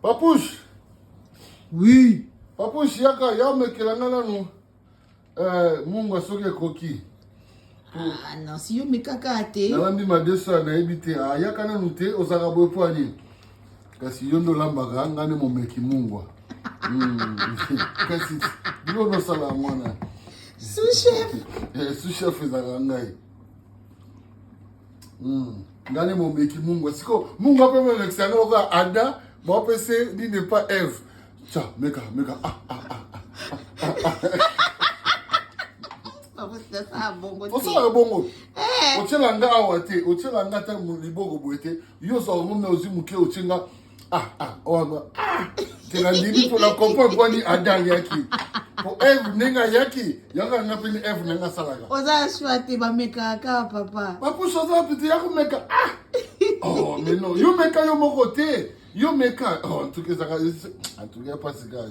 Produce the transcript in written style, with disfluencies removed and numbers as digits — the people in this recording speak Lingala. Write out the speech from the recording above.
Papouche. Oui. Papouche, y'a mekelanga nous. Munga soke koki. Ah non, si yo mekakate. Nalambi madesa na ebite. Yaka na nute osaka boy poani. Kasi yondo lambaka ngane momeki mungwa. Kasi bilo no sala mwana. Sous-chef. Sous-chef ezaka ngai. Ngane momeki mungwa. Siko mungwa pe me lexanga oka ada, mo pese ni ne pas Eve. Tcha, meka. Osala bongo. Ochelanga awate, ochelanga ta libogo boete. Yo so ngome ozimuke ochenga. Tena ndini pour la comprendre quoi ni Adam yaki. Pour Eve nenga yaki, yaka ngapini Eve nenga salaga. Oza shwate ba mekaka papa. Papouche oza piti yako meka. Oh mais non, yo meka yo moko te. Yo meka. Oh en tout cas pas si gars.